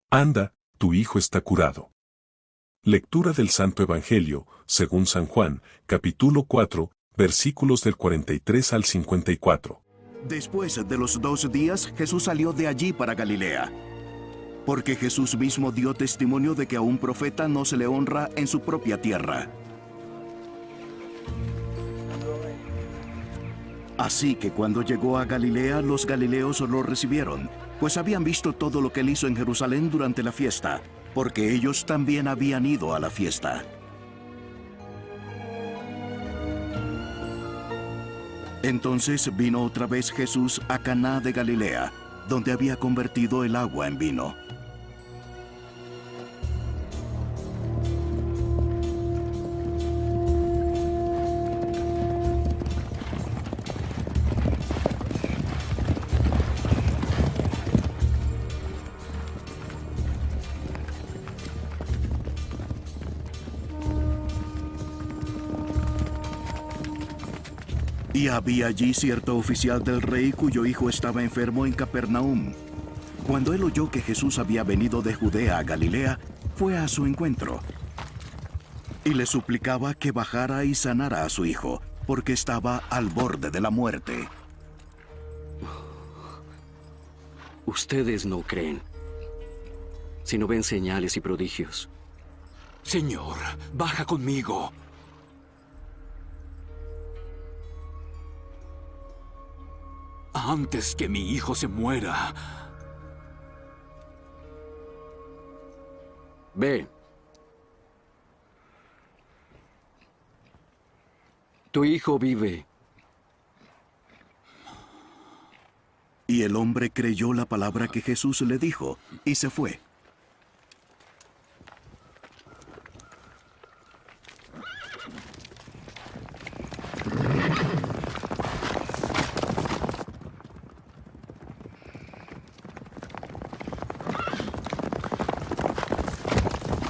Anda, tu hijo está curado. Lectura del Santo Evangelio, según San Juan, capítulo 4, versículos del 43 al 54. Después de los 2 días, Jesús salió de allí para Galilea, porque Jesús mismo dio testimonio de que a un profeta no se le honra en su propia tierra. Así que cuando llegó a Galilea, los galileos lo recibieron, pues habían visto todo lo que él hizo en Jerusalén durante la fiesta, porque ellos también habían ido a la fiesta. Entonces vino otra vez Jesús a Caná de Galilea, donde había convertido el agua en vino. Y había allí cierto oficial del rey cuyo hijo estaba enfermo en Capernaum. Cuando él oyó que Jesús había venido de Judea a Galilea, fue a su encuentro y le suplicaba que bajara y sanara a su hijo, porque estaba al borde de la muerte. Ustedes no creen, sino ven señales y prodigios. Señor, baja conmigo. Antes que mi hijo se muera. Ve. Tu hijo vive. Y el hombre creyó la palabra que Jesús le dijo, y se fue.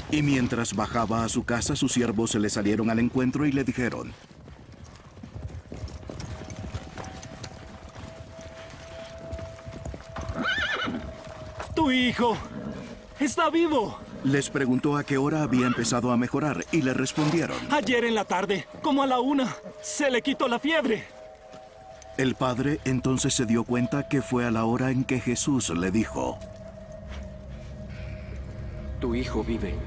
Y mientras bajaba a su casa, sus siervos se le salieron al encuentro y le dijeron: ¡Tu hijo está vivo! Les preguntó a qué hora había empezado a mejorar y le respondieron: Ayer en la tarde, como a la 1, se le quitó la fiebre. El padre entonces se dio cuenta que fue a la hora en que Jesús le dijo: Tu hijo vive.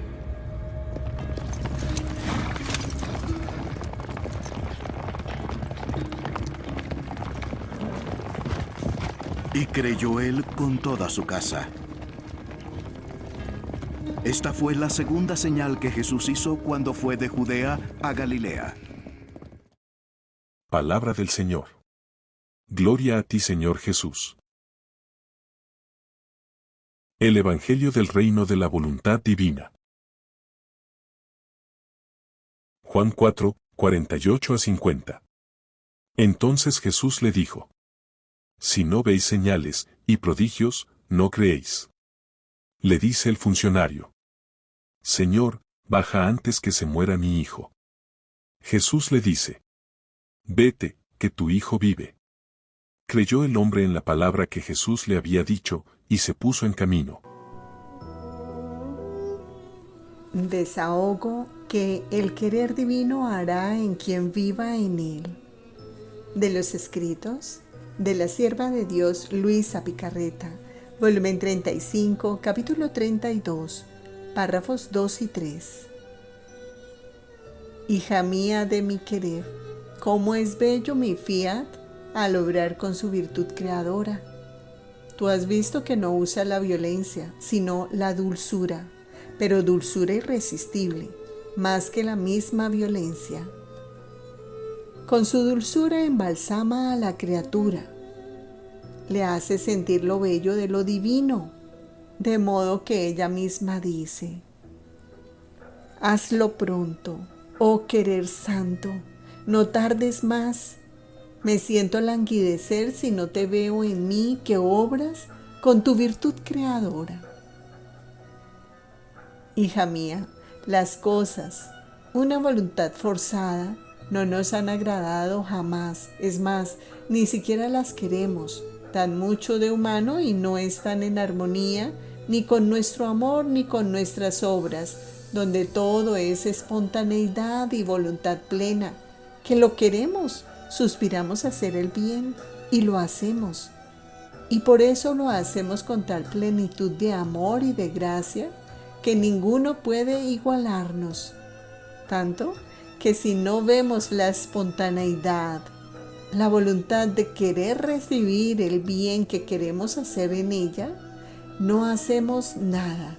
Y creyó él con toda su casa. Esta fue la segunda señal que Jesús hizo cuando fue de Judea a Galilea. Palabra del Señor. Gloria a ti, Señor Jesús. El Evangelio del Reino de la Voluntad Divina. Juan 4, 48 a 50. Entonces Jesús le dijo: Si no veis señales y prodigios, no creéis. Le dice el funcionario: Señor, baja antes que se muera mi hijo. Jesús le dice: Vete, que tu hijo vive. Creyó el hombre en la palabra que Jesús le había dicho, y se puso en camino. Desahogo que el querer divino hará en quien viva en él. De los escritos de la sierva de Dios Luisa Picarreta, volumen 35, capítulo 32, párrafos 2 y 3. Hija mía de mi querer, cómo es bello mi fiat al obrar con su virtud creadora. Tú has visto que no usa la violencia, sino la dulzura, pero dulzura irresistible, más que la misma violencia. Con su dulzura embalsama a la criatura, le hace sentir lo bello de lo divino, de modo que ella misma dice: hazlo pronto, oh querer santo, no tardes más. Me siento languidecer si no te veo en mí que obras con tu virtud creadora. Hija mía, las cosas, una voluntad forzada, no nos han agradado jamás, es más, ni siquiera las queremos, dan mucho de humano y no están en armonía ni con nuestro amor, ni con nuestras obras, donde todo es espontaneidad y voluntad plena, que lo queremos, suspiramos a hacer el bien y lo hacemos. Y por eso lo hacemos con tal plenitud de amor y de gracia que ninguno puede igualarnos. Tanto que si no vemos la espontaneidad, la voluntad de querer recibir el bien que queremos hacer en ella, no hacemos nada.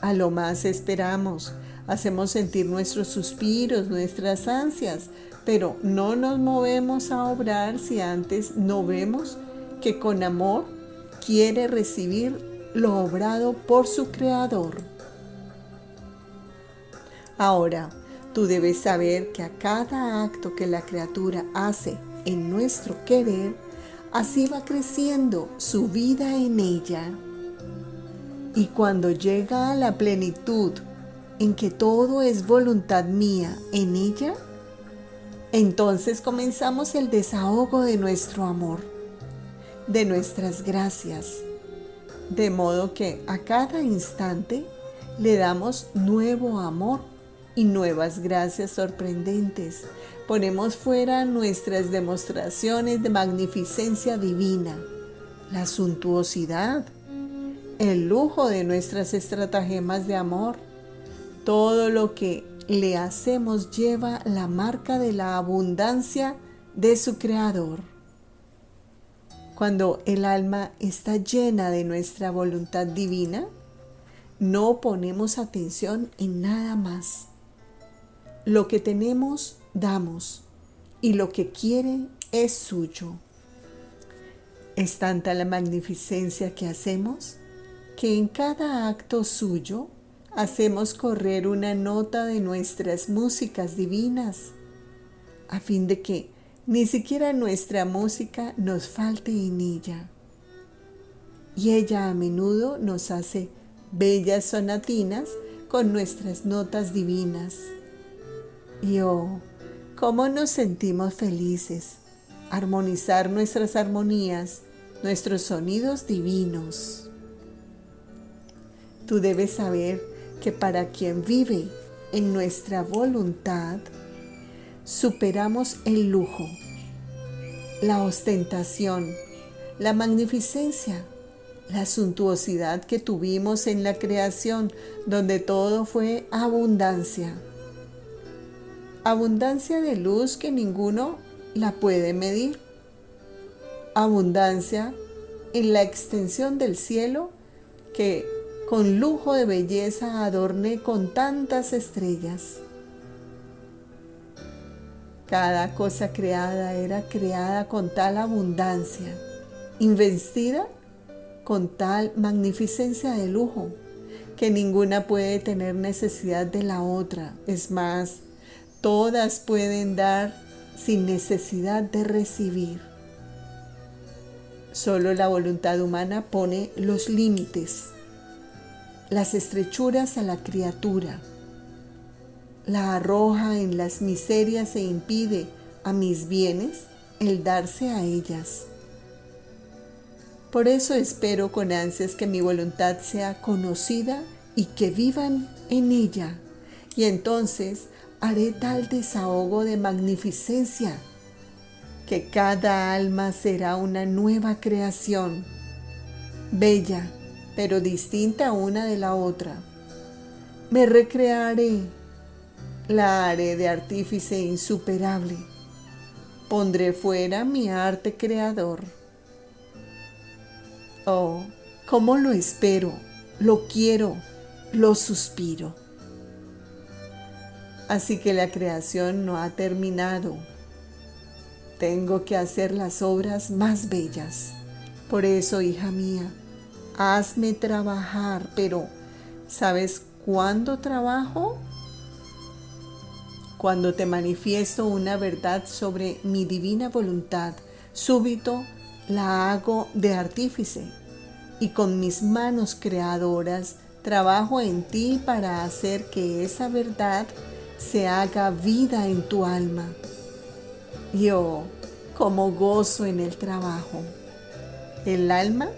A lo más esperamos, hacemos sentir nuestros suspiros, nuestras ansias, pero no nos movemos a obrar si antes no vemos que con amor quiere recibir lo obrado por su Creador. Ahora, tú debes saber que a cada acto que la criatura hace en nuestro querer, así va creciendo su vida en ella. Y cuando llega a la plenitud en que todo es voluntad mía en ella, entonces comenzamos el desahogo de nuestro amor, de nuestras gracias, de modo que a cada instante le damos nuevo amor y nuevas gracias sorprendentes. Ponemos fuera nuestras demostraciones de magnificencia divina, la suntuosidad, el lujo de nuestras estratagemas de amor. Todo lo que le hacemos lleva la marca de la abundancia de su Creador. Cuando el alma está llena de nuestra voluntad divina, no ponemos atención en nada más. Lo que tenemos, damos, y lo que quiere es suyo. Es tanta la magnificencia que hacemos, que en cada acto suyo hacemos correr una nota de nuestras músicas divinas, a fin de que ni siquiera nuestra música nos falte en ella. Y ella a menudo nos hace bellas sonatinas con nuestras notas divinas. Y oh, cómo nos sentimos felices armonizar nuestras armonías, nuestros sonidos divinos. Tú debes saber que para quien vive en nuestra voluntad, superamos el lujo, la ostentación, la magnificencia, la suntuosidad que tuvimos en la creación, donde todo fue abundancia. Abundancia de luz que ninguno la puede medir. Abundancia en la extensión del cielo que con lujo de belleza adorné con tantas estrellas. Cada cosa creada era creada con tal abundancia, investida con tal magnificencia de lujo, que ninguna puede tener necesidad de la otra. Es más, todas pueden dar sin necesidad de recibir. Solo la voluntad humana pone los límites, las estrechuras a la criatura, la arroja en las miserias e impide a mis bienes el darse a ellas. Por eso espero con ansias que mi voluntad sea conocida y que vivan en ella, y entonces haré tal desahogo de magnificencia que cada alma será una nueva creación, bella, pero distinta una de la otra. Me recrearé, la haré de artífice insuperable. Pondré fuera mi arte creador. Oh, cómo lo espero, lo quiero, lo suspiro. Así que la creación no ha terminado. Tengo que hacer las obras más bellas. Por eso, hija mía, hazme trabajar, pero ¿sabes cuándo trabajo? Cuando te manifiesto una verdad sobre mi divina voluntad, súbito la hago de artífice y con mis manos creadoras trabajo en ti para hacer que esa verdad se haga vida en tu alma. Yo, como gozo en el trabajo. El alma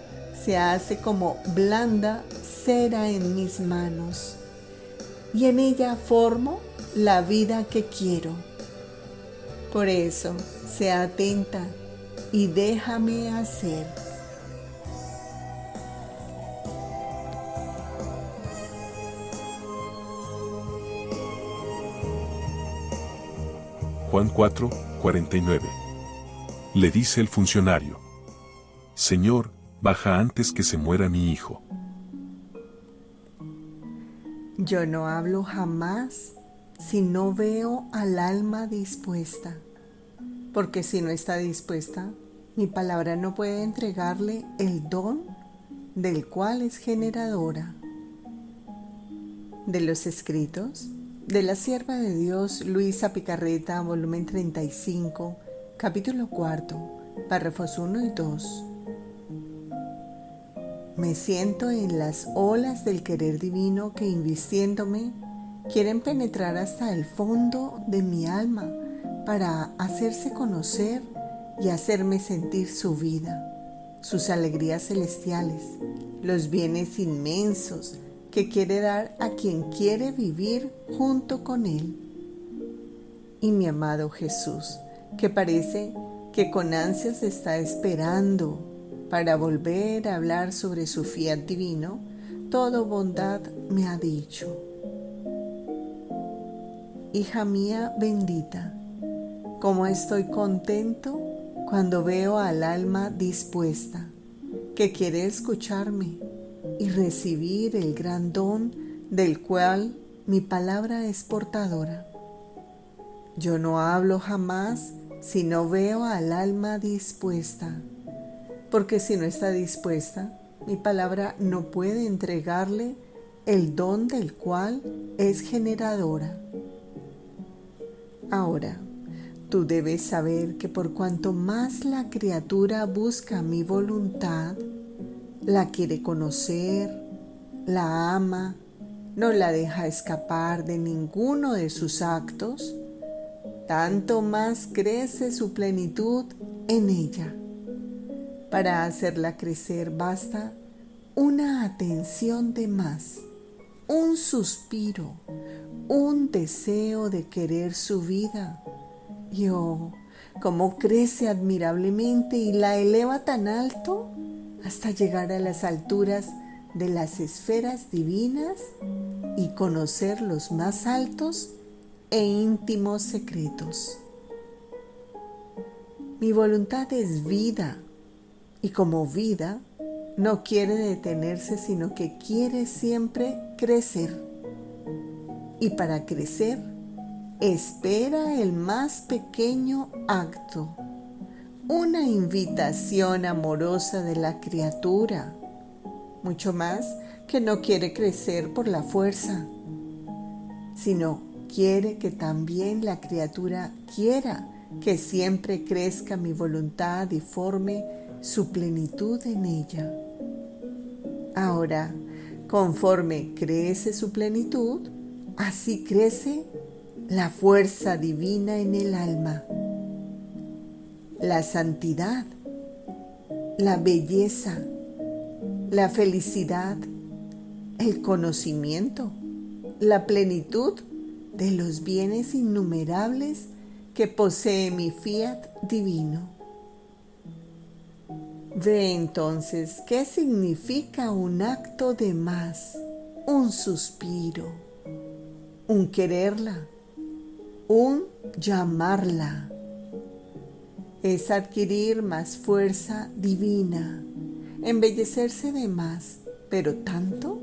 se hace como blanda cera en mis manos, y en ella formo la vida que quiero. Por eso, sea atenta y déjame hacer. Juan 4, 49. Le dice el funcionario: Señor, baja antes que se muera mi hijo. Yo no hablo jamás si no veo al alma dispuesta, porque si no está dispuesta, mi palabra no puede entregarle el don del cual es generadora. De los escritos de la sierva de Dios Luisa Picarreta, volumen 35, capítulo 4, párrafos 1 y 2. Me siento en las olas del querer divino que, invistiéndome, quieren penetrar hasta el fondo de mi alma para hacerse conocer y hacerme sentir su vida, sus alegrías celestiales, los bienes inmensos que quiere dar a quien quiere vivir junto con Él. Y mi amado Jesús, que parece que con ansias está esperando para volver a hablar sobre su fiat divino, toda bondad me ha dicho: hija mía bendita, cómo estoy contento cuando veo al alma dispuesta, que quiere escucharme y recibir el gran don del cual mi palabra es portadora. Yo no hablo jamás si no veo al alma dispuesta, porque si no está dispuesta, mi palabra no puede entregarle el don del cual es generadora. Ahora, tú debes saber que por cuanto más la criatura busca mi voluntad, la quiere conocer, la ama, no la deja escapar de ninguno de sus actos, tanto más crece su plenitud en ella. Para hacerla crecer basta una atención de más, un suspiro, un deseo de querer su vida. Y oh, cómo crece admirablemente y la eleva tan alto hasta llegar a las alturas de las esferas divinas y conocer los más altos e íntimos secretos. Mi voluntad es vida, y como vida no quiere detenerse, sino que quiere siempre crecer. Y para crecer, espera el más pequeño acto, una invitación amorosa de la criatura, mucho más que no quiere crecer por la fuerza, sino quiere que también la criatura quiera que siempre crezca mi voluntad y forme su plenitud en ella. Ahora, conforme crece su plenitud, así crece la fuerza divina en el alma, la santidad, la belleza, la felicidad, el conocimiento, la plenitud de los bienes innumerables que posee mi fiat divino. Ve entonces qué significa un acto de más, un suspiro, un quererla, un llamarla. Es adquirir más fuerza divina, embellecerse de más, pero tanto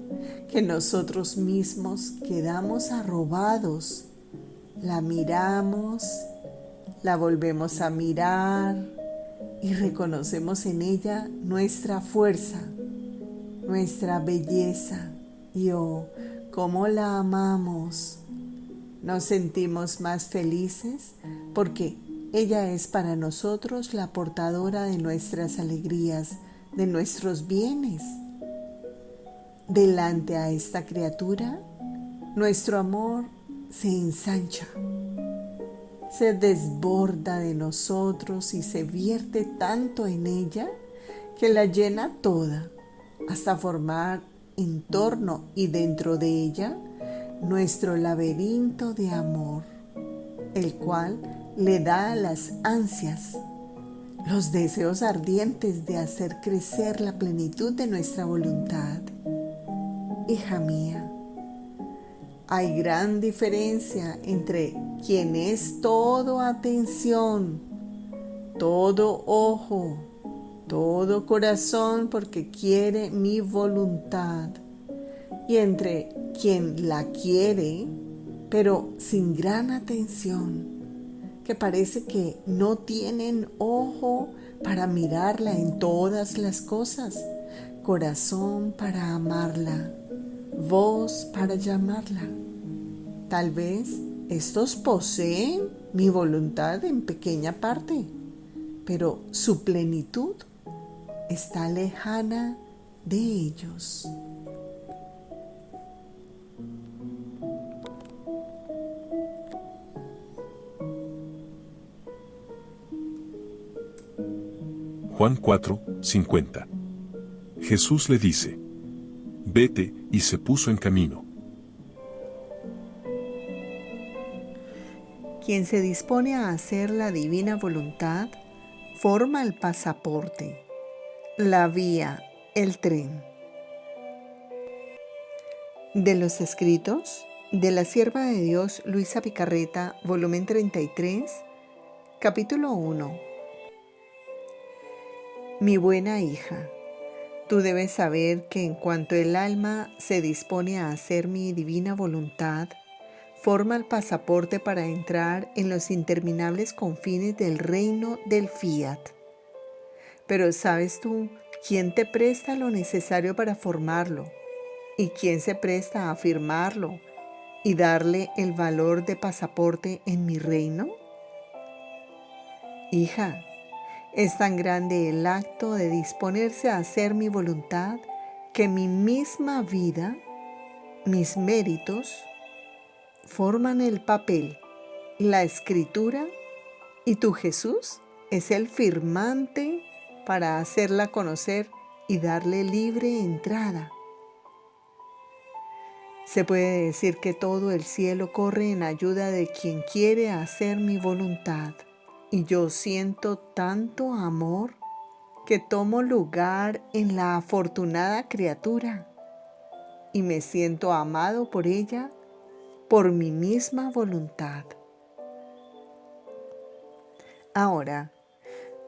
que nosotros mismos quedamos arrobados. La miramos, la volvemos a mirar y reconocemos en ella nuestra fuerza, nuestra belleza. Y oh, cómo la amamos. Nos sentimos más felices porque ella es para nosotros la portadora de nuestras alegrías, de nuestros bienes. Delante a esta criatura, nuestro amor se ensancha, se desborda de nosotros y se vierte tanto en ella que la llena toda hasta formar en torno y dentro de ella nuestro laberinto de amor, el cual le da a las ansias, los deseos ardientes de hacer crecer la plenitud de nuestra voluntad. Hija mía, hay gran diferencia entre quien es todo atención, todo ojo, todo corazón porque quiere mi voluntad, y entre quien la quiere, pero sin gran atención, que parece que no tienen ojo para mirarla en todas las cosas, corazón para amarla, voz para llamarla. Tal vez estos poseen mi voluntad en pequeña parte, pero su plenitud está lejana de ellos. Juan 4, 50. Jesús le dice: Vete, y se puso en camino. Quien se dispone a hacer la divina voluntad forma el pasaporte, la vía, el tren. De los escritos de la sierva de Dios Luisa Picarreta, volumen 33, capítulo 1. Mi buena hija, tú debes saber que en cuanto el alma se dispone a hacer mi divina voluntad, forma el pasaporte para entrar en los interminables confines del reino del fiat. Pero ¿sabes tú quién te presta lo necesario para formarlo? ¿Y quién se presta a afirmarlo y darle el valor de pasaporte en mi reino? Hija, es tan grande el acto de disponerse a hacer mi voluntad que mi misma vida, mis méritos, forman el papel, la escritura, y tu Jesús es el firmante para hacerla conocer y darle libre entrada. Se puede decir que todo el cielo corre en ayuda de quien quiere hacer mi voluntad, y yo siento tanto amor que tomo lugar en la afortunada criatura y me siento amado por ella por mi misma voluntad. Ahora,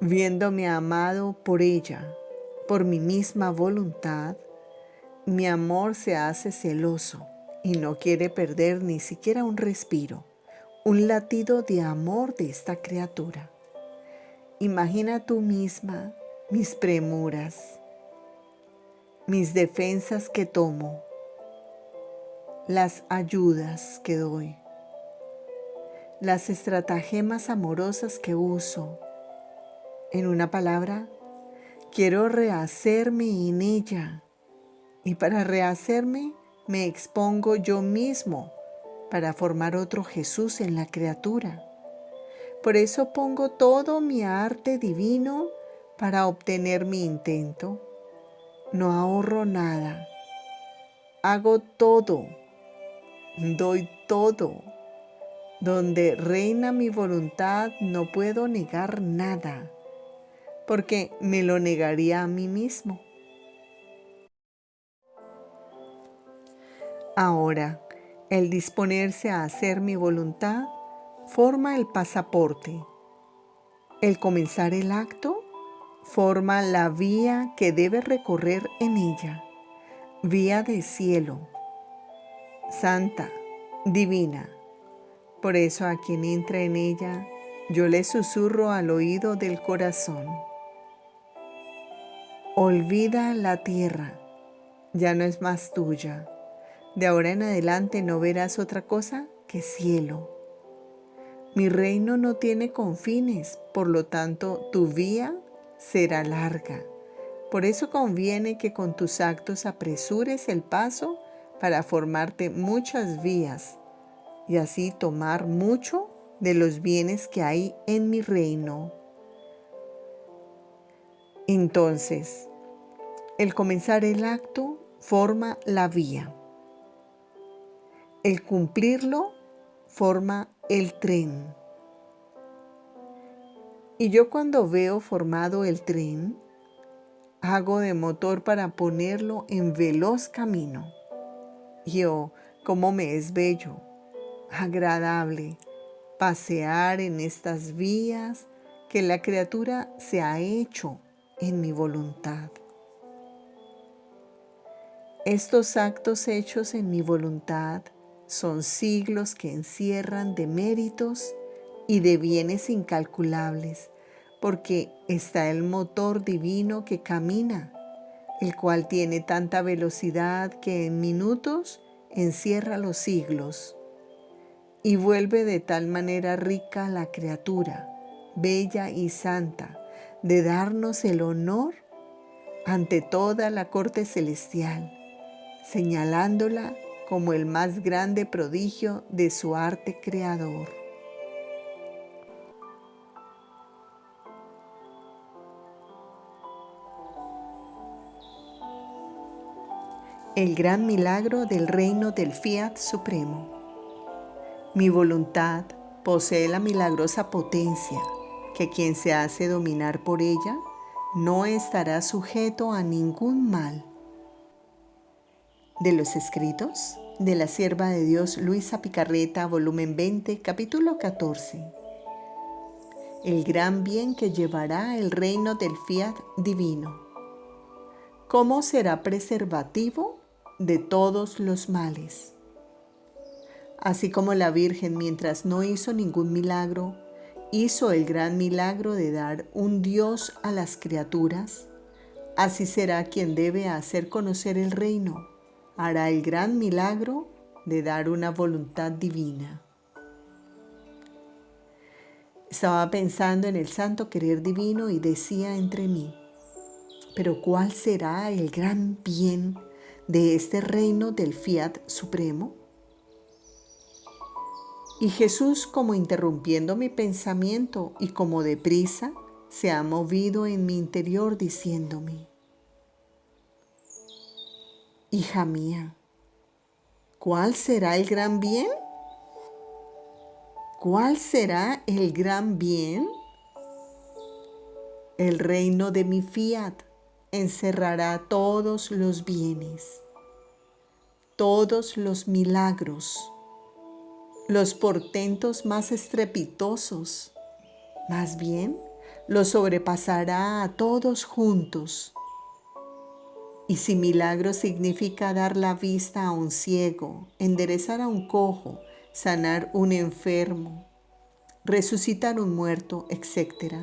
viéndome amado por ella, por mi misma voluntad, mi amor se hace celoso y no quiere perder ni siquiera un respiro, un latido de amor de esta criatura. Imagina tú misma mis premuras, mis defensas que tomo, las ayudas que doy, las estratagemas amorosas que uso. En una palabra, quiero rehacerme en ella, y para rehacerme me expongo yo mismo para formar otro Jesús en la criatura. Por eso pongo todo mi arte divino para obtener mi intento. No ahorro nada, hago todo, doy todo. Donde reina mi voluntad no puedo negar nada, porque me lo negaría a mí mismo. Ahora, el disponerse a hacer mi voluntad forma el pasaporte. El comenzar el acto forma la vía que debe recorrer en ella, vía de cielo, santa, divina. Por eso a quien entra en ella, yo le susurro al oído del corazón: olvida la tierra, ya no es más tuya. De ahora en adelante no verás otra cosa que cielo. Mi reino no tiene confines, por lo tanto tu vía será larga. Por eso conviene que con tus actos apresures el paso para formarte muchas vías y así tomar mucho de los bienes que hay en mi reino. Entonces, El comenzar el acto forma la vía. El cumplirlo forma el tren. Y yo cuando veo formado el tren, hago de motor para ponerlo en veloz camino. Y oh, cómo me es bello, agradable, pasear en estas vías que la criatura se ha hecho en mi voluntad. Estos actos hechos en mi voluntad son siglos que encierran de méritos y de bienes incalculables, porque está el motor divino que camina, el cual tiene tanta velocidad que en minutos encierra los siglos y vuelve de tal manera rica la criatura, bella y santa, de darnos el honor ante toda la corte celestial, señalándola como el más grande prodigio de su arte creador. El gran milagro del reino del Fiat Supremo. Mi voluntad posee la milagrosa potencia que quien se hace dominar por ella no estará sujeto a ningún mal. De los escritos de la sierva de Dios Luisa Picarreta, volumen 20, capítulo 14. El gran bien que llevará el reino del Fiat divino. ¿Cómo será preservativo de todos los males? Así como la Virgen, mientras no hizo ningún milagro, hizo el gran milagro de dar un Dios a las criaturas, así será quien debe hacer conocer el reino, hará el gran milagro de dar una voluntad divina. Estaba pensando en el santo querer divino y decía entre mí, pero ¿cuál será el gran bien de este reino del Fiat Supremo? Y Jesús, como interrumpiendo mi pensamiento y como deprisa, se ha movido en mi interior diciéndome, hija mía, ¿cuál será el gran bien? ¿Cuál será el gran bien? El reino de mi Fiat encerrará todos los bienes, todos los milagros, los portentos más estrepitosos, más bien los sobrepasará a todos juntos. Y si milagro significa dar la vista a un ciego, enderezar a un cojo, sanar un enfermo, resucitar un muerto, etc.,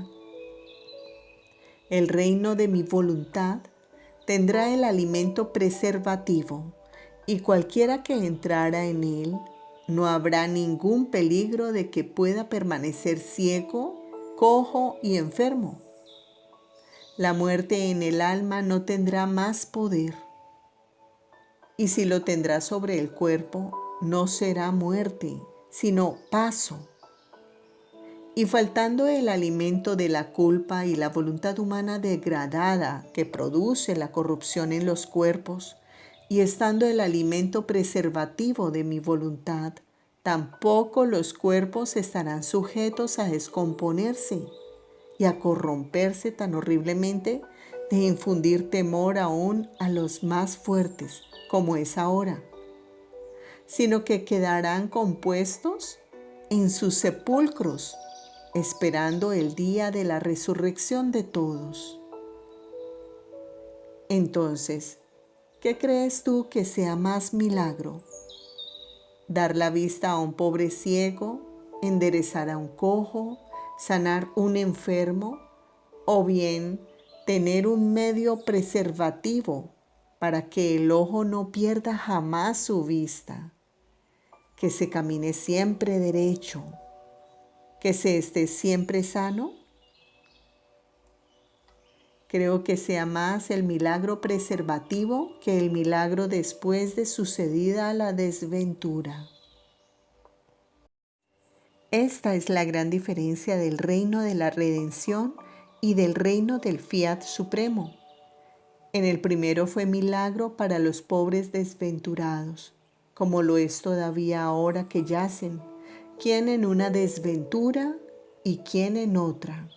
el reino de mi voluntad tendrá el alimento preservativo, y cualquiera que entrara en él, no habrá ningún peligro de que pueda permanecer ciego, cojo y enfermo. La muerte en el alma no tendrá más poder, y si lo tendrá sobre el cuerpo, no será muerte, sino paso. Y faltando el alimento de la culpa y la voluntad humana degradada que produce la corrupción en los cuerpos, y estando el alimento preservativo de mi voluntad, tampoco los cuerpos estarán sujetos a descomponerse y a corromperse tan horriblemente de infundir temor aún a los más fuertes, como es ahora, sino que quedarán compuestos en sus sepulcros, esperando el día de la resurrección de todos. Entonces, ¿qué crees tú que sea más milagro? ¿Dar la vista a un pobre ciego, enderezar a un cojo, sanar un enfermo, o bien tener un medio preservativo para que el ojo no pierda jamás su vista, que se camine siempre derecho, que se esté siempre sano? Creo que sea más el milagro preservativo que el milagro después de sucedida la desventura. Esta es la gran diferencia del reino de la redención y del reino del Fiat Supremo, En el primero fue milagro para los pobres desventurados, como lo es todavía ahora que yacen, quien en una desventura y quien en otra.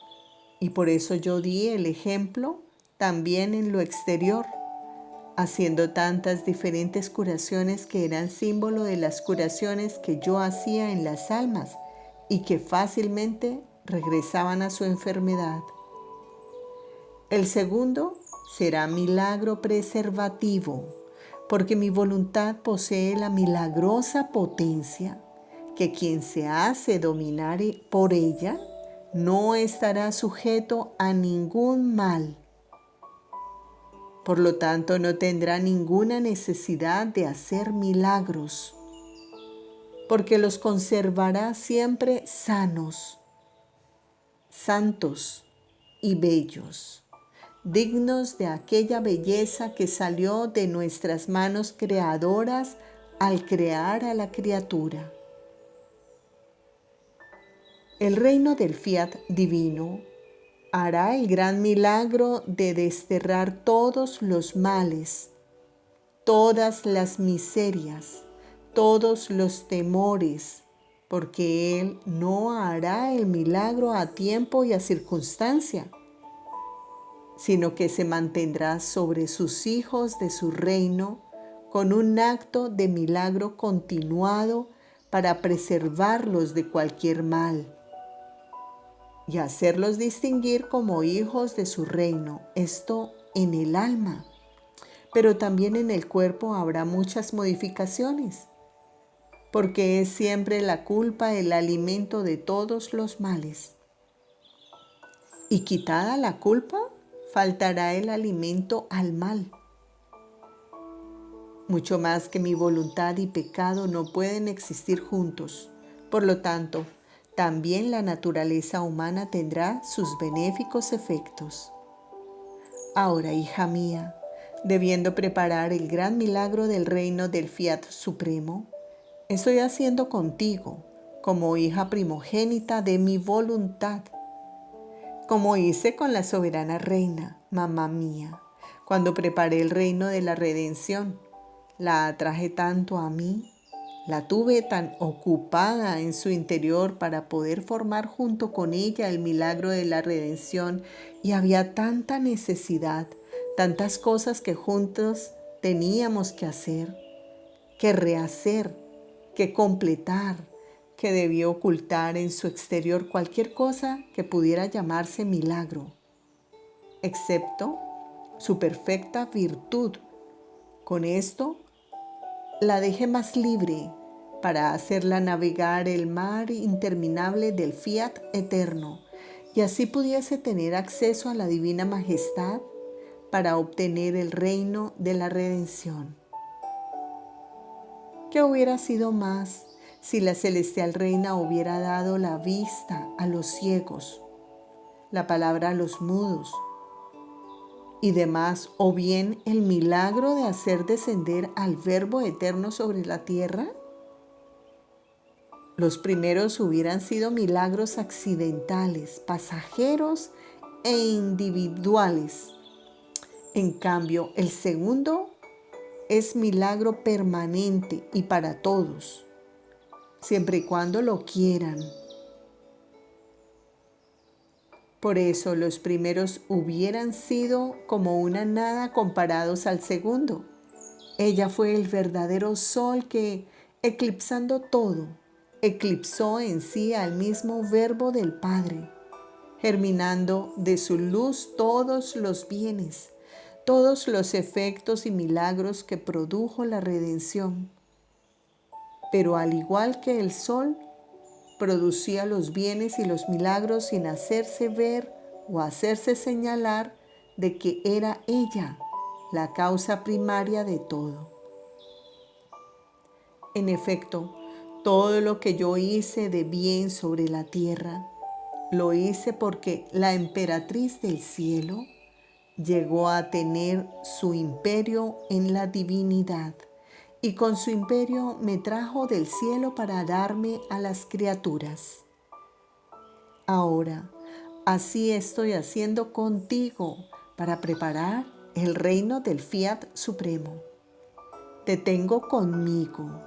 Y por eso yo di el ejemplo también en lo exterior, haciendo tantas diferentes curaciones que eran símbolo de las curaciones que yo hacía en las almas y que fácilmente regresaban a su enfermedad. El segundo será milagro preservativo, porque mi voluntad posee la milagrosa potencia que quien se hace dominar por ella no estará sujeto a ningún mal. Por lo tanto, no tendrá ninguna necesidad de hacer milagros, porque los conservará siempre sanos, santos y bellos, dignos de aquella belleza que salió de nuestras manos creadoras al crear a la criatura. El reino del fiat divino hará el gran milagro de desterrar todos los males, todas las miserias, todos los temores, porque Él no hará el milagro a tiempo y a circunstancia, sino que se mantendrá sobre sus hijos de su reino con un acto de milagro continuado para preservarlos de cualquier mal y hacerlos distinguir como hijos de su reino, esto en el alma. Pero también en el cuerpo habrá muchas modificaciones, porque es siempre la culpa el alimento de todos los males. Y quitada la culpa, faltará el alimento al mal. Mucho más que mi voluntad y pecado no pueden existir juntos. Por lo tanto, también la naturaleza humana tendrá sus benéficos efectos. Ahora, hija mía, debiendo preparar el gran milagro del reino del Fiat Supremo, estoy haciendo contigo, como hija primogénita de mi voluntad, como hice con la soberana reina, mamá mía, cuando preparé el reino de la redención. La atraje tanto a mí, la tuve tan ocupada en su interior para poder formar junto con ella el milagro de la redención, y había tanta necesidad, tantas cosas que juntos teníamos que hacer, que rehacer, que completar, que debía ocultar en su exterior cualquier cosa que pudiera llamarse milagro, excepto su perfecta virtud. Con esto la dejé más libre para hacerla navegar el mar interminable del fiat eterno, y así pudiese tener acceso a la divina majestad para obtener el reino de la redención. ¿Qué hubiera sido más si la celestial reina hubiera dado la vista a los ciegos, la palabra a los mudos y demás, o bien el milagro de hacer descender al Verbo eterno sobre la tierra? Los primeros hubieran sido milagros accidentales, pasajeros e individuales. En cambio, el segundo es milagro permanente y para todos, siempre y cuando lo quieran. Por eso los primeros hubieran sido como una nada comparados al segundo. Ella fue el verdadero sol que, eclipsando todo, eclipsó en sí al mismo Verbo del Padre, germinando de su luz todos los bienes, todos los efectos y milagros que produjo la redención. Pero al igual que el sol, producía los bienes y los milagros sin hacerse ver o hacerse señalar de que era ella la causa primaria de todo. En efecto, todo lo que yo hice de bien sobre la tierra, lo hice porque la emperatriz del cielo llegó a tener su imperio en la divinidad, y con su imperio me trajo del cielo para darme a las criaturas. Ahora, así estoy haciendo contigo para preparar el reino del Fiat Supremo. Te tengo conmigo.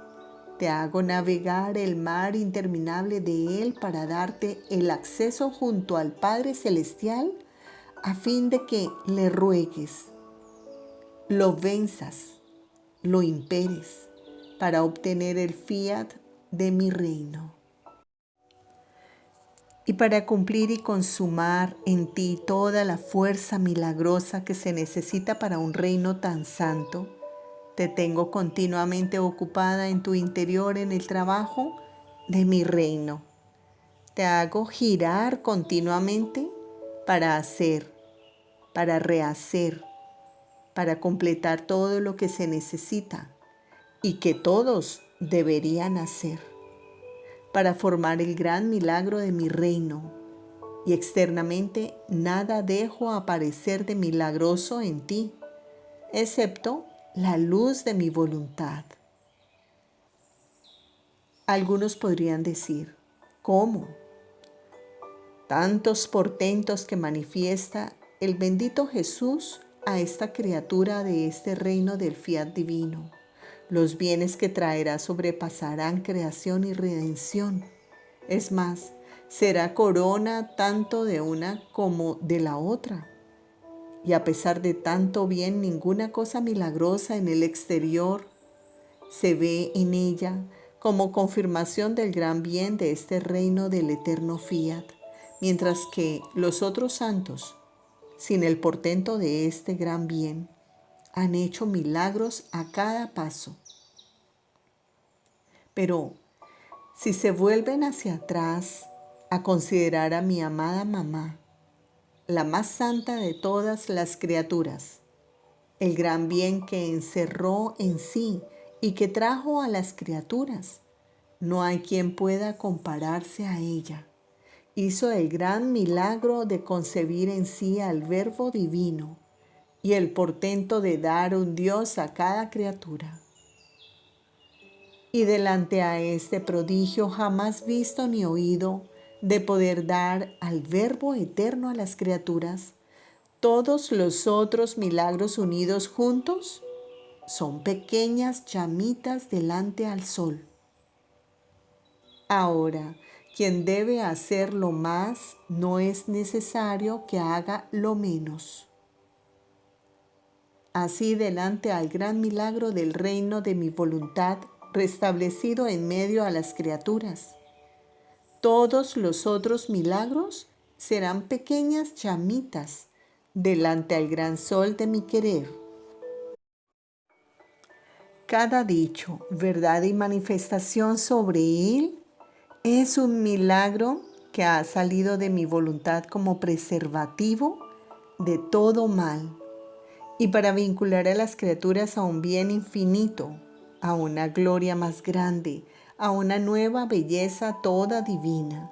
Te hago navegar el mar interminable de Él para darte el acceso junto al Padre Celestial a fin de que le ruegues, lo venzas, lo imperes para obtener el Fiat de mi reino. Y para cumplir y consumar en ti toda la fuerza milagrosa que se necesita para un reino tan santo, te tengo continuamente ocupada en tu interior en el trabajo de mi reino. Te hago girar continuamente para hacer, para rehacer, para completar todo lo que se necesita y que todos deberían hacer, para formar el gran milagro de mi reino. Y externamente nada dejo aparecer de milagroso en ti, excepto la luz de mi voluntad. Algunos podrían decir, ¿cómo? Tantos portentos que manifiesta el bendito Jesús a esta criatura de este reino del Fiat divino. Los bienes que traerá sobrepasarán creación y redención. Es más, será corona tanto de una como de la otra. Y a pesar de tanto bien, ninguna cosa milagrosa en el exterior se ve en ella como confirmación del gran bien de este reino del eterno Fiat, mientras que los otros santos, sin el portento de este gran bien, han hecho milagros a cada paso. Pero si se vuelven hacia atrás a considerar a mi amada mamá, la más santa de todas las criaturas, el gran bien que encerró en sí y que trajo a las criaturas, no hay quien pueda compararse a ella. Hizo el gran milagro de concebir en sí al Verbo divino y el portento de dar un Dios a cada criatura. Y delante a este prodigio jamás visto ni oído, de poder dar al Verbo eterno a las criaturas, todos los otros milagros unidos juntos son pequeñas llamitas delante al sol. Ahora, quien debe hacer lo más, no es necesario que haga lo menos. Así delante al gran milagro del reino de mi voluntad, restablecido en medio a las criaturas, todos los otros milagros serán pequeñas llamitas delante al gran sol de mi querer. Cada dicho, verdad y manifestación sobre él es un milagro que ha salido de mi voluntad como preservativo de todo mal y para vincular a las criaturas a un bien infinito, a una gloria más grande, a una nueva belleza toda divina.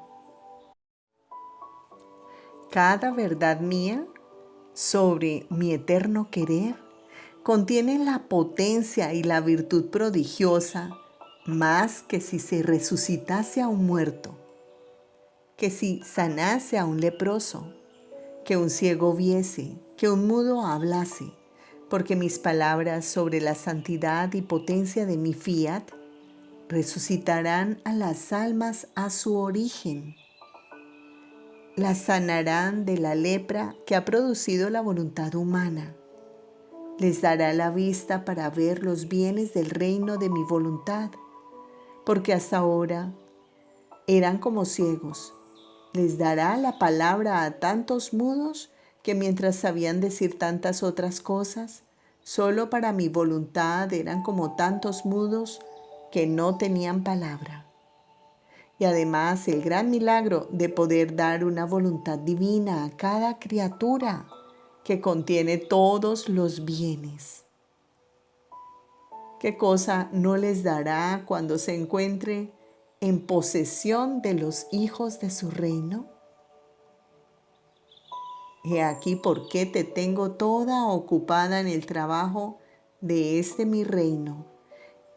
Cada verdad mía sobre mi eterno querer contiene la potencia y la virtud prodigiosa más que si se resucitase a un muerto, que si sanase a un leproso, que un ciego viese, que un mudo hablase, porque mis palabras sobre la santidad y potencia de mi Fiat resucitarán a las almas a su origen. Las sanarán de la lepra que ha producido la voluntad humana. Les dará la vista para ver los bienes del reino de mi voluntad, porque hasta ahora eran como ciegos. Les dará la palabra a tantos mudos que mientras sabían decir tantas otras cosas, solo para mi voluntad eran como tantos mudos que no tenían palabra. Y además el gran milagro de poder dar una voluntad divina a cada criatura que contiene todos los bienes. ¿Qué cosa no les dará cuando se encuentre en posesión de los hijos de su reino? He aquí por qué te tengo toda ocupada en el trabajo de este mi reino,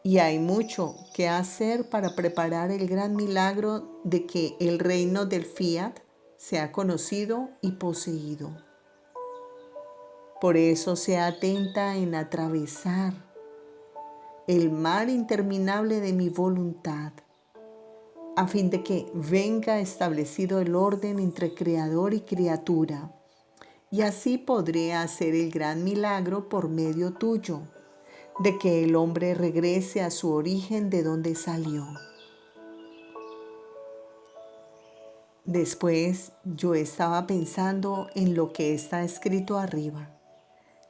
y hay mucho que hacer para preparar el gran milagro de que el reino del Fiat sea conocido y poseído. Por eso sea atenta en atravesar el mar interminable de mi voluntad, a fin de que venga establecido el orden entre creador y criatura, y así podré hacer el gran milagro por medio tuyo, de que el hombre regrese a su origen de donde salió. Después yo estaba pensando en lo que está escrito arriba,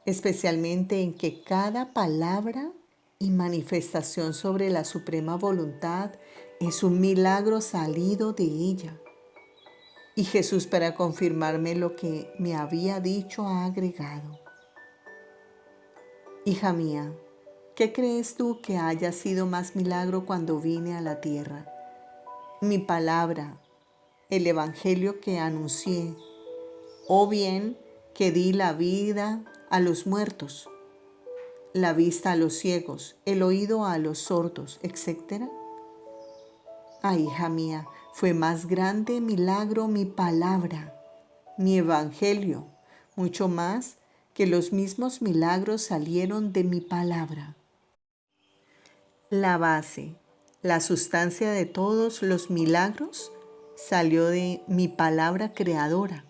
especialmente en que cada palabra y manifestación sobre la suprema voluntad es un milagro salido de ella. Y Jesús, para confirmarme lo que me había dicho, ha agregado: hija mía, ¿qué crees tú que haya sido más milagro cuando vine a la tierra? ¿Mi palabra, el evangelio que anuncié, o bien que di la vida a los muertos, la vista a los ciegos, el oído a los sordos, etcétera? Ay, hija mía, fue más grande milagro mi palabra, mi evangelio, mucho más que los mismos milagros salieron de mi palabra. La base, la sustancia de todos los milagros salió de mi palabra creadora.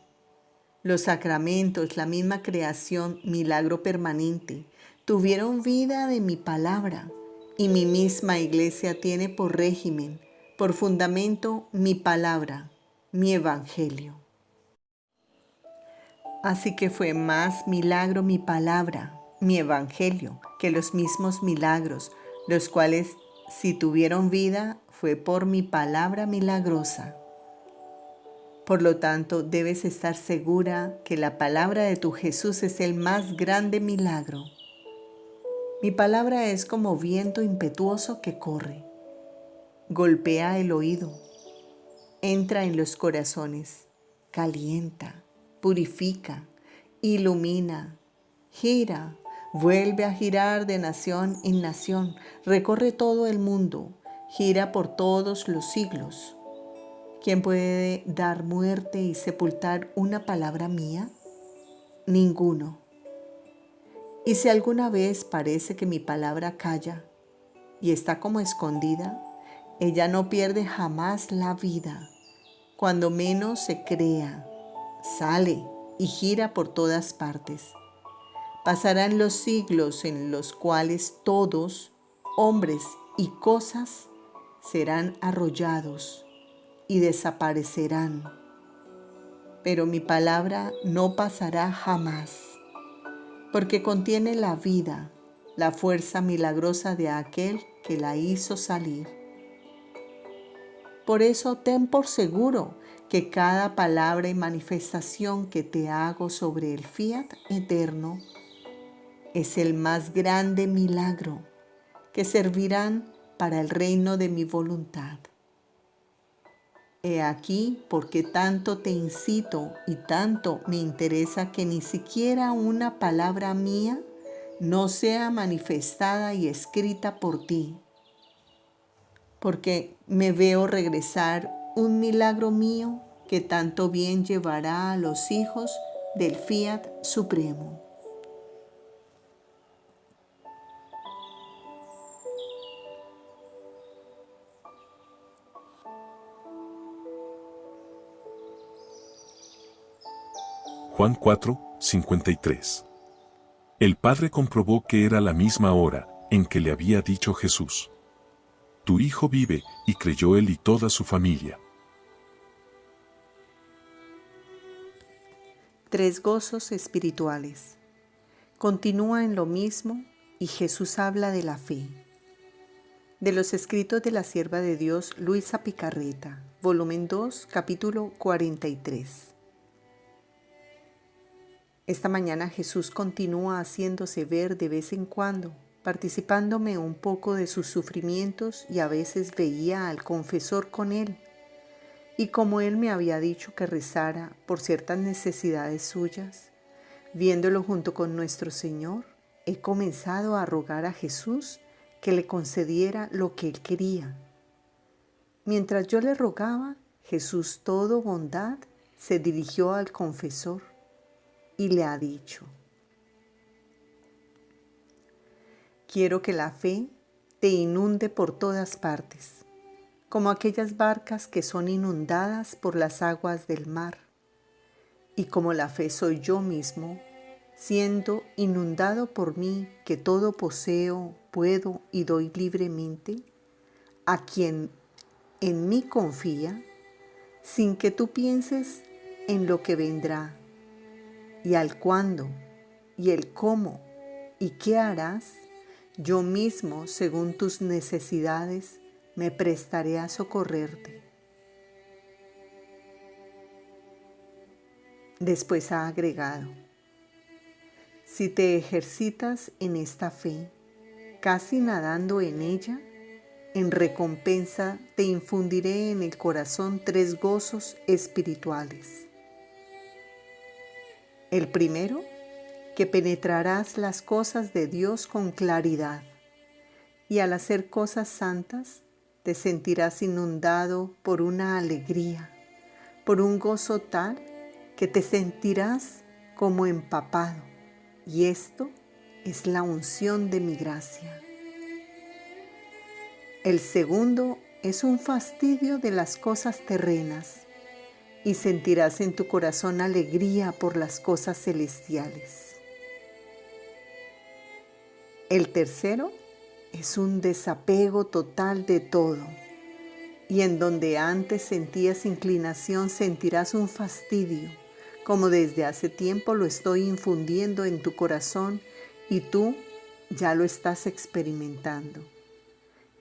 Los sacramentos, la misma creación, milagro permanente, tuvieron vida de mi palabra, y mi misma iglesia tiene por régimen, por fundamento, mi palabra, mi evangelio. Así que fue más milagro mi palabra, mi evangelio, que los mismos milagros, los cuales, si tuvieron vida, fue por mi palabra milagrosa. Por lo tanto, debes estar segura que la palabra de tu Jesús es el más grande milagro. Mi palabra es como viento impetuoso que corre, golpea el oído, entra en los corazones, calienta, purifica, ilumina, gira, vuelve a girar de nación en nación, recorre todo el mundo, gira por todos los siglos. ¿Quién puede dar muerte y sepultar una palabra mía? Ninguno. Y si alguna vez parece que mi palabra calla y está como escondida, ella no pierde jamás la vida. Cuando menos se crea, sale y gira por todas partes. Pasarán los siglos en los cuales todos, hombres y cosas, serán arrollados y desaparecerán. Pero mi palabra no pasará jamás, porque contiene la vida, la fuerza milagrosa de aquel que la hizo salir. Por eso ten por seguro que cada palabra y manifestación que te hago sobre el fiat eterno es el más grande milagro que servirán para el reino de mi voluntad. He aquí porque tanto te incito y tanto me interesa que ni siquiera una palabra mía no sea manifestada y escrita por ti, porque me veo regresar un milagro mío que tanto bien llevará a los hijos del fiat supremo. Juan 4, 53. El Padre comprobó que era la misma hora en que le había dicho Jesús: Tu hijo vive, y creyó él y toda su familia. 3 gozos espirituales. Continúa en lo mismo y Jesús habla de la fe. De los escritos de la sierva de Dios Luisa Picarreta, volumen 2, capítulo 43. Esta mañana Jesús continúa haciéndose ver de vez en cuando, participándome un poco de sus sufrimientos, y a veces veía al confesor con él. Y como él me había dicho que rezara por ciertas necesidades suyas, viéndolo junto con nuestro Señor, he comenzado a rogar a Jesús que le concediera lo que él quería. Mientras yo le rogaba, Jesús, todo bondad, se dirigió al confesor y le ha dicho: Quiero que la fe te inunde por todas partes, como aquellas barcas que son inundadas por las aguas del mar. Y como la fe soy yo mismo, siendo inundado por mí, que todo poseo, puedo y doy libremente, a quien en mí confía, sin que tú pienses en lo que vendrá, y al cuándo, y el cómo, y qué harás, yo mismo, según tus necesidades, me prestaré a socorrerte. Después ha agregado: si te ejercitas en esta fe, casi nadando en ella, en recompensa te infundiré en el corazón 3 gozos espirituales. El primero, que penetrarás las cosas de Dios con claridad, y al hacer cosas santas te sentirás inundado por una alegría, por un gozo tal que te sentirás como empapado, y esto es la unción de mi gracia. El segundo es un fastidio de las cosas terrenas, y sentirás en tu corazón alegría por las cosas celestiales. El tercero es un desapego total de todo, y en donde antes sentías inclinación sentirás un fastidio, como desde hace tiempo lo estoy infundiendo en tu corazón y tú ya lo estás experimentando.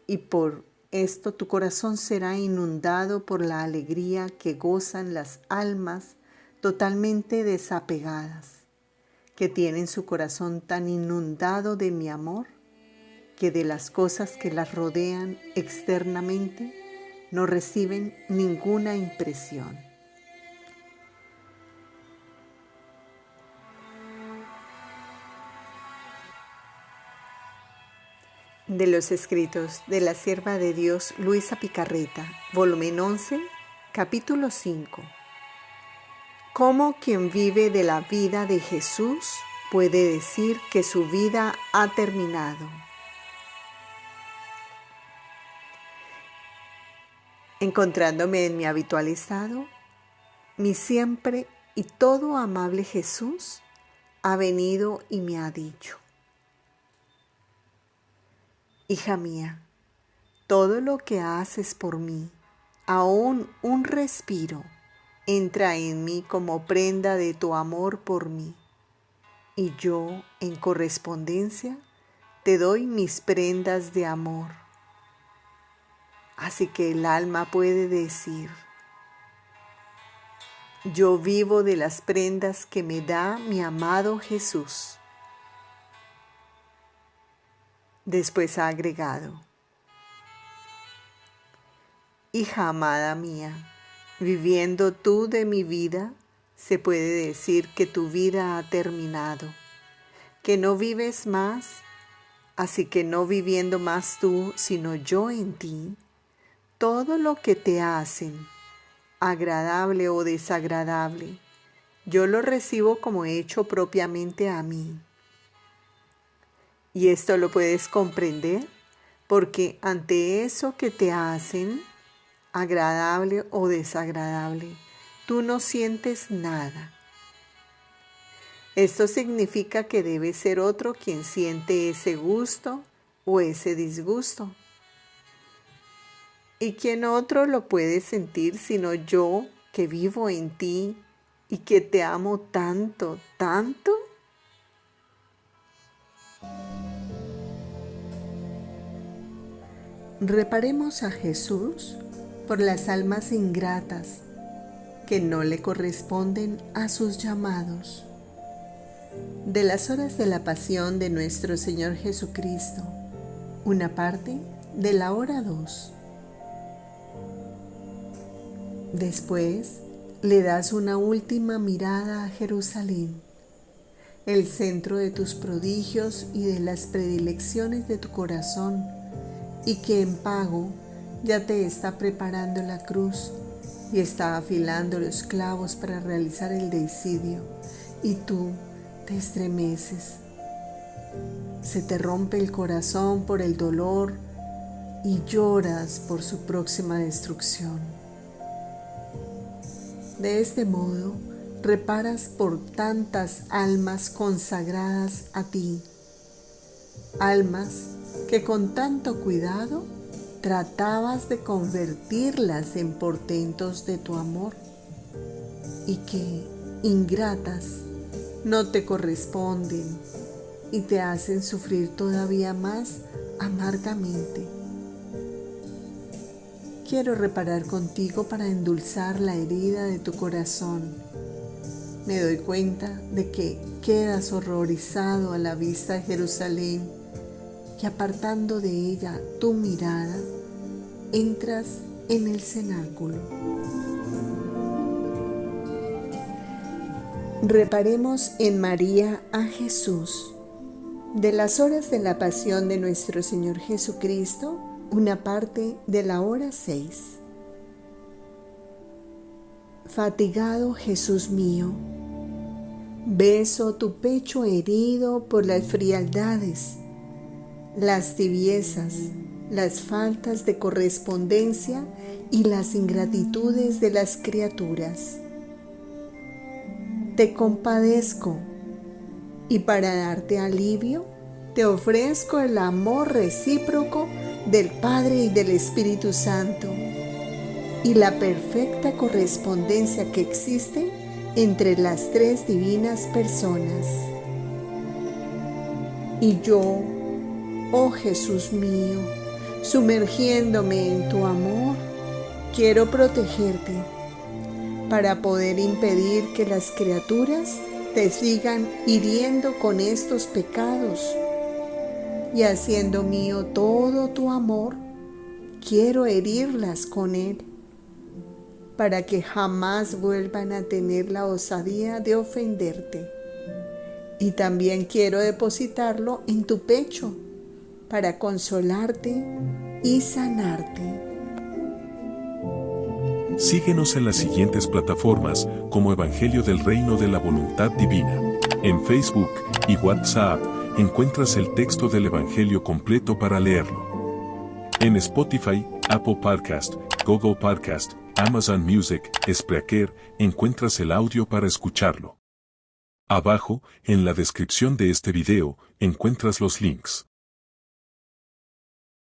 Y por esto tu corazón será inundado por la alegría que gozan las almas totalmente desapegadas, que tienen su corazón tan inundado de mi amor, que de las cosas que las rodean externamente no reciben ninguna impresión. De los escritos de la sierva de Dios Luisa Picarreta, volumen 11, capítulo 5. ¿Cómo quien vive de la vida de Jesús puede decir que su vida ha terminado? Encontrándome en mi habitual estado, mi siempre y todo amable Jesús ha venido y me ha dicho: hija mía, todo lo que haces por mí, aún un respiro, entra en mí como prenda de tu amor por mí, y yo, en correspondencia, te doy mis prendas de amor. Así que el alma puede decir: yo vivo de las prendas que me da mi amado Jesús. Después ha agregado: hija amada mía, viviendo tú de mi vida, se puede decir que tu vida ha terminado, que no vives más, así que no viviendo más tú, sino yo en ti, todo lo que te hacen, agradable o desagradable, yo lo recibo como hecho propiamente a mí. Y esto lo puedes comprender porque ante eso que te hacen, agradable o desagradable, tú no sientes nada. Esto significa que debe ser otro quien siente ese gusto o ese disgusto. ¿Y quién otro lo puede sentir sino yo, que vivo en ti y que te amo tanto, tanto? Reparemos a Jesús por las almas ingratas que no le corresponden a sus llamados. De las horas de la pasión de nuestro Señor Jesucristo, una parte de la hora 2. Después le das una última mirada a Jerusalén, el centro de tus prodigios y de las predilecciones de tu corazón, y que en pago ya te está preparando la cruz y está afilando los clavos para realizar el deicidio, y tú te estremeces. se te rompe el corazón por el dolor y lloras por su próxima destrucción. De este modo, reparas por tantas almas consagradas a ti, almas que con tanto cuidado tratabas de convertirlas en portentos de tu amor y que, ingratas, no te corresponden y te hacen sufrir todavía más amargamente. Quiero reparar contigo para endulzar la herida de tu corazón. Me doy cuenta de que quedas horrorizado a la vista de Jerusalén y apartando de ella tu mirada, entras en el cenáculo. Reparemos en María a Jesús. De las horas de la pasión de nuestro Señor Jesucristo, una parte de la hora 6. Fatigado Jesús mío, beso tu pecho herido por las frialdades, las tibiezas, las faltas de correspondencia y las ingratitudes de las criaturas. Te compadezco y para darte alivio te ofrezco el amor recíproco del Padre y del Espíritu Santo y la perfecta correspondencia que existe entre las tres divinas personas. Y yo, oh Jesús mío, sumergiéndome en tu amor, quiero protegerte para poder impedir que las criaturas te sigan hiriendo con estos pecados. Y haciendo mío todo tu amor, quiero herirlas con él, para que jamás vuelvan a tener la osadía de ofenderte. Y también quiero depositarlo en tu pecho, para consolarte y sanarte. Síguenos en las siguientes plataformas como Evangelio del Reino de la Voluntad Divina. En Facebook y WhatsApp encuentras el texto del Evangelio completo para leerlo. En Spotify, Apple Podcast, Google Podcast, Amazon Music, Spreaker, encuentras el audio para escucharlo. Abajo, en la descripción de este video, encuentras los links.